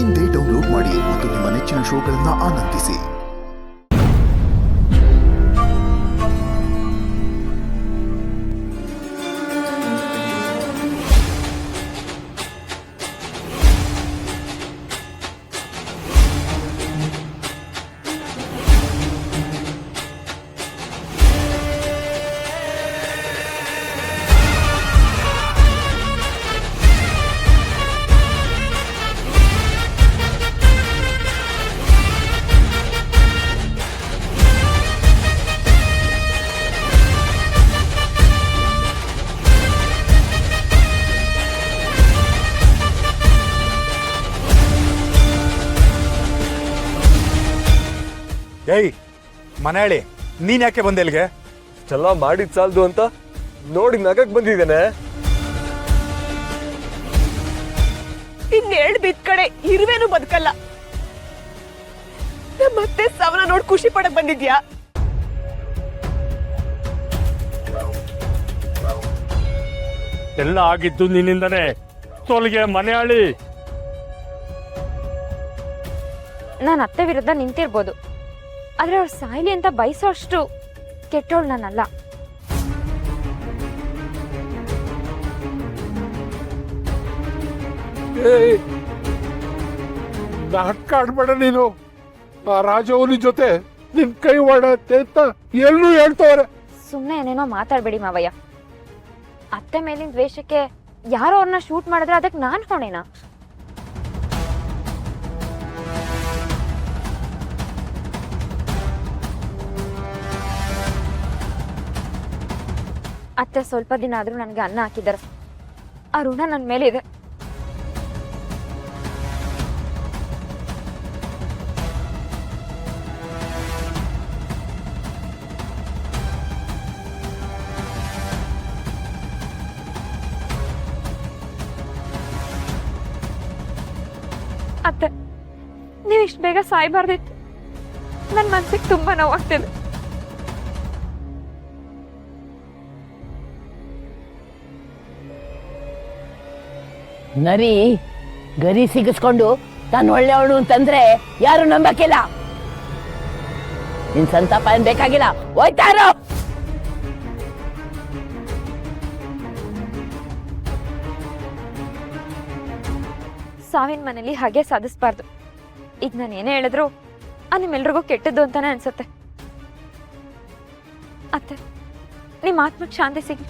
ಇಂದೇ ಡೌನ್ಲೋಡ್ ಮಾಡಿ ಮತ್ತು ನಿಮ್ಮ ನೆಚ್ಚಿನ ಶೋಗಳನ್ನು ಆನಂದಿಸಿ. ಏಯ್ ಮನೆಯಾಳಿ, ನೀನ್ ಯಾಕೆ ಬಂದೆ ಇಲ್ಲಿಗೆ? ಇಷ್ಟೆಲ್ಲ ಮಾಡಿದ್ ಸಾಲದು ಅಂತ ನೋಡಿ ನಗಕ್ ಬಂದಿದ್ದೇನೆ. ಇನ್ನೆರಡು ಬಿದ್ದ ಕಡೆ ಇರುವೇನು ಬದುಕಲ್ಲ. ಮತ್ತೆ ಸವನ ನೋಡಿ ಖುಷಿ ಪಡಕ್ ಬಂದಿದ್ಯಾ? ಎಲ್ಲ ಆಗಿದ್ದು ನಿನ್ನಿಂದನೇ. ತೊಲಗೆ ಮನೆಯಾಳಿ. ನಾನು ಅತ್ತೆ ವಿರುದ್ಧ ನಿಂತಿರ್ಬೋದು, ಆದ್ರೆ ಅವ್ರು ಸಾಯ್ಲಿ ಅಂತ ಬಯಸೋ ಅಷ್ಟು ಕೆಟ್ಟೋಳು ನಾನಲ್ಲ. ನಾಟಕ ಆಡ್ಬೇಡ ನೀನು. ಆ ರಾಜವನಿ ಜೊತೆ ನಿನ್ ಕೈ ಒಡತ್ತೆ ಅಂತ ಎಲ್ಲರೂ ಹೇಳ್ತವ್ರೆ. ಸುಮ್ಮನೆ ಏನೇನೋ ಮಾತಾಡ್ಬೇಡಿ ಮಾವಯ್ಯ. ಅತ್ತೆ ಮೇಲಿನ ದ್ವೇಷಕ್ಕೆ ಯಾರೋ ಅವ್ರನ್ನ ಶೂಟ್ ಮಾಡಿದ್ರೆ ಅದಕ್ಕೆ ನಾನು ಹೊಣೆನಾ? ಅತ್ತೆ ಸ್ವಲ್ಪ ದಿನ ಆದ್ರೂ ನನಗೆ ಅನ್ನ ಹಾಕಿದ್ದಾರೆ. ಆ ಋಣ ನನ್ನ ಮೇಲಿದೆ. ಅತ್ತೆ, ನೀವು ಇಷ್ಟು ಬೇಗ ಸಾಯ್ಬಾರ್ದಿತ್ತು. ನನ್ನ ಮನ್ಸಿಗೆ ತುಂಬಾ ನೋವಾಗ್ತಿದೆ. ನರಿ ಗರಿ ಸಿಗಿಸ್ಕೊಂಡು ತಾನು ಒಳ್ಳೆಯವಳು ಅಂತಂದ್ರೆ ಯಾರು ನಂಬಕ್ಕಿಲ್ಲ. ನಿನ್ ಸಂತಾಪ ಏನ್ ಬೇಕಾಗಿಲ್ಲ, ಹೋಯ್ತಾರೋ. ಸಾವಿನ ಮನೇಲಿ ಹಾಗೆ ಸಾಧಿಸ್ಬಾರ್ದು. ಈಗ ನಾನು ಏನೇ ಹೇಳಿದ್ರು ನಿಮ್ಮೆಲ್ರಿಗೂ ಕೆಟ್ಟದ್ದು ಅಂತಾನೆ ಅನ್ಸುತ್ತೆ. ಅತ್ತೆ, ನಿಮ್ಮ ಆತ್ಮಕ್ಕೆ ಶಾಂತಿ ಸಿಗ್ಲಿ.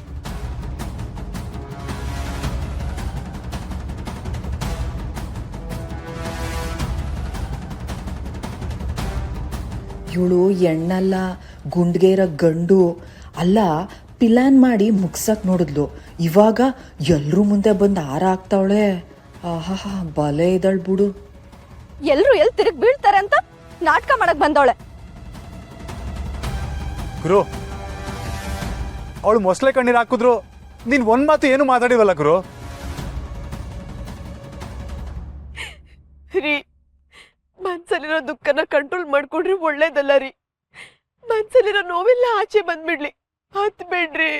ಇವಳು ಎಣ್ಣಲ್ಲ, ಗುಂಡ್ಗೆ ಇರೋ ಗಂಡು ಅಲ್ಲ. ಪ್ಲಾನ್ ಮಾಡಿ ಮುಗ್ಸಕ್ ನೋಡಿದ್ಲು, ಇವಾಗ ಎಲ್ರೂ ಮುಂದೆ ಬಂದು ಹಾರ ಹಾಕ್ತಾವಳೆ. ಆಹಾ, ಬಲೆ ಇದ್ದಾಳ್ ಬಿಡು. ಎಲ್ರು ಎಲ್ ತಿರುಗ್ ಬೀಳ್ತಾರೆ ಅಂತ ನಾಟಕ ಮಾಡಕ್ ಬಂದವಳೆ. ಗುರು, ಅವಳು ಮೊಸಳೆ ಕಣ್ಣೀರು ಹಾಕಿದ್ರು ನೀನ್ ಒಂದ್ ಮಾತು ಏನು ಮಾತಾಡಿವಲ್ಲ ಗುರು. ರೀ, ಮನ್ಸಲ್ಲಿರೋ ದುಃಖನ ಕಂಟ್ರೋಲ್ ಮಾಡ್ಕೊಂಡ್ರಿ ಒಳ್ಳೇದಲ್ಲ ರೀ. ಮನ್ಸಲ್ಲಿರೋ ನೋವೆಲ್ಲ ಆಚೆ ಬಂದ್ಬಿಡ್ಲಿ, ಹತ್ಬೇಡ್ರಿ.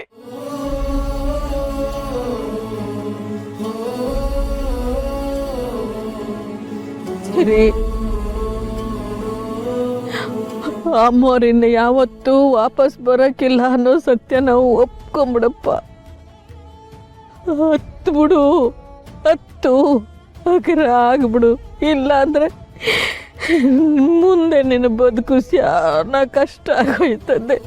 ಸರಿ, ಅಮ್ಮೋರಿನ್ನ ಯಾವತ್ತೂ ವಾಪಸ್ ಬರಕ್ಕಿಲ್ಲ ಅನ್ನೋ ಸತ್ಯ ನಾವು ಒಪ್ಕೊಂಬಿಡಪ್ಪ. ಹತ್ಬಿಡು, ಹತ್ತು ಅಗ್ರ ಆಗ್ಬಿಡು. ಇಲ್ಲ ಅಂದ್ರೆ ಮುಂದೆ ನಿನ್ನ ಬದುಕು ಸ್ಯಾನ ಕಷ್ಟ ಆಗೋಯ್ತದೆ.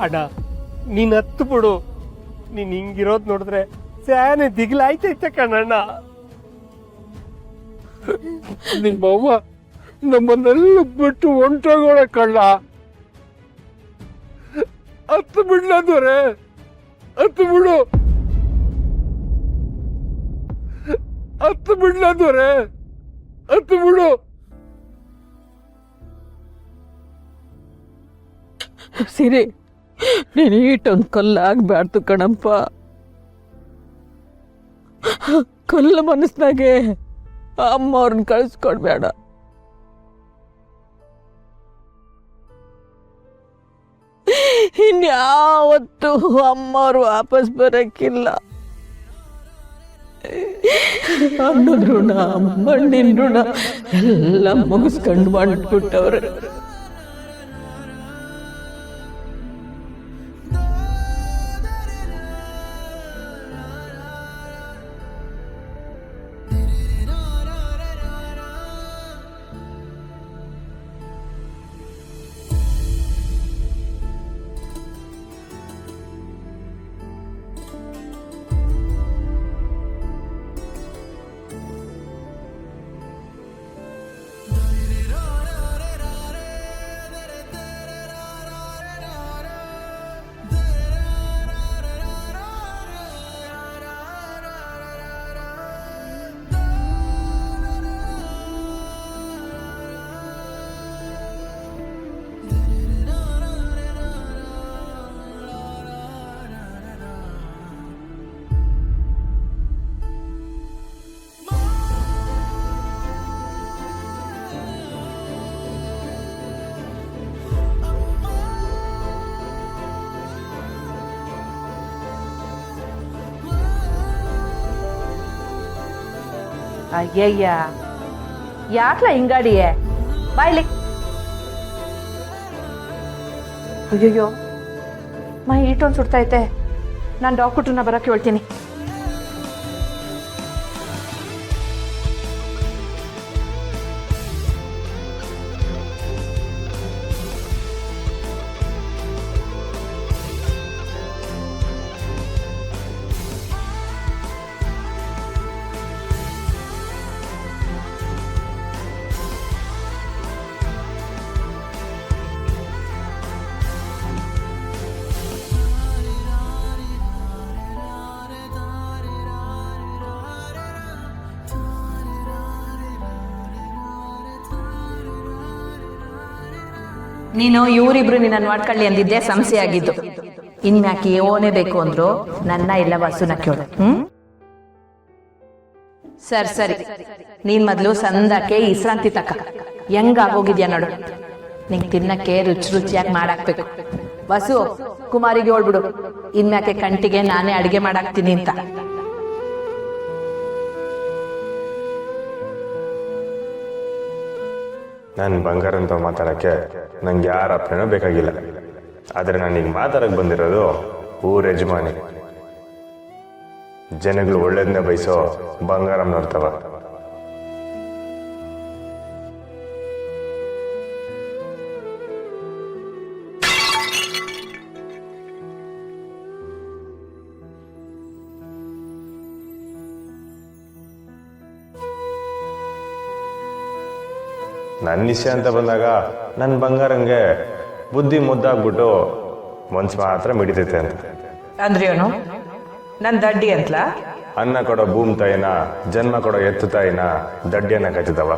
ಅಣ್ಣ, ನೀನ್ ಹತ್ತು ಬಿಡು. ನೀನ್ ಹಿಂಗಿರೋದ್ ನೋಡಿದ್ರೆ ಸ್ಯಾನೆ ದಿಗ್ಲಾಯ್ತೈತೆ ಕಣಣ್ಣ. ನಿಮ್ಮವ್ವ ನಮ್ಮನ್ನೆಲ್ಲ ಬಿಟ್ಟು ಹೊಂಟೋಗೋಳ ಕಳ್ಳ. ಹತ್ತು ಬಿಡ್ಲಂದ್ರೆ ಹತ್ತು ಬಿಡು, ಹತ್ತು ಬಿಡ್ಲಂದ್ರೆ ಹತ್ತು ಬಿಡು. ಸಿರಿ, ನೀನು ಈಟೊಂದು ಕಲ್ಲಾಗಬಾರ್ದು ಕಣಪ್ಪ. ಕಲ್ಲು ಮನಸ್ನಾಗೆ ಅಮ್ಮ ಅವ್ರನ್ನ ಕಳಿಸ್ಕೊಡ್ಬೇಡ. ಇನ್ಯಾವತ್ತೂ ಅಮ್ಮವ್ರು ವಾಪಸ್ ಬರಕ್ಕಿಲ್ಲ. ಅನ್ನದ ಋಣ ಮಣ್ಣಿನ ಋಣ ಎಲ್ಲ ಮುಗಿಸ್ಕೊಂಡು ಮಾಡ್ಬಿಟ್ಟವ್ರೆ. ಅಯ್ಯಯ್ಯ ಯಾಕ್ಲ ಹಿಂಗಾಡಿಯೇ ಬಾಯ್ಲಿ. ಅಯ್ಯಯ್ಯೋ ಮೈ ಈಟೊಂದು ಸುಡ್ತೈತೆ. ನಾನು ಡಾಕ್ಟ್ರನ್ನ ಬರೋಕ್ಕೆ ಹೇಳ್ತೀನಿ. ನೀನು ಇವರಿಬ್ರು ನಿನ್ನ ಮಾಡ್ಕೊಳ್ಳಿ ಅಂದಿದ್ದೆ ಸಮಸ್ಯೆ ಆಗಿದ್ದು. ಇನ್ಯಾಕೆ ಓನೇ ಬೇಕು ಅಂದ್ರು ನನ್ನ ಇಲ್ಲ ವಸುನ ಕೇಳು. ಸರಿ ನೀನ್ ಮೊದ್ಲು ಸಂದಕ್ಕೆ ವಿಶ್ರಾಂತಿ ತಕ್ಕ. ಹೆಂಗಾಗೋಗಿದ್ಯಾ ನೋಡು. ನಿಂಗೆ ತಿನ್ನಕ್ಕೆ ರುಚಿಯಾಗಿ ಮಾಡಾಕ್ಬೇಕು. ವಸು ಕುಮಾರಿಗೆ ಹೇಳ್ಬಿಡು ಇನ್ಮ್ಯಾಕೆ ಕಂಟಿಗೆ ನಾನೇ ಅಡಿಗೆ ಮಾಡಾಕ್ತೀನಿ ಅಂತ. ನಾನು ಬಂಗಾರ ಅಂತ ಮಾತಾಡೋಕ್ಕೆ ನಂಗೆ ಯಾರ ಅಪ್ಪನೂ ಬೇಕಾಗಿಲ್ಲ. ಆದರೆ ನಾನೀಗ ಮಾತಾಡಕ್ಕೆ ಬಂದಿರೋದು ಊರ ಯಜಮಾನಿ. ಜನಗಳು ಒಳ್ಳೇದನ್ನೇ ಬಯಸೋ ಬಂಗಾರಂ ನೋಡ್ತವ. ನನ್ನ ವಿಷಯ ಅಂತ ಬಂದಾಗ ನನ್ನ ಬಂಗಾರಂಗೆ ಬುದ್ಧಿ ಮುದ್ದಾಗ್ಬಿಟ್ಟು ಮನ್ಸು ಮಾತ್ರ ಮಿಡಿತೈತೆ ಅಂತ. ಅಂದ್ರೆ ಏನು ನನ್ನ ದಡ್ಡಿ ಅಂತಲಾ? ಅನ್ನ ಕೊಡೋ ಭೂಮಿ ತಾಯಿನ, ಜನ್ಮ ಕೊಡೋ ಎತ್ತು ತಾಯಿನ ದಡ್ಡಿಯನ್ನ ಕಚ್ಚುತ್ತವ.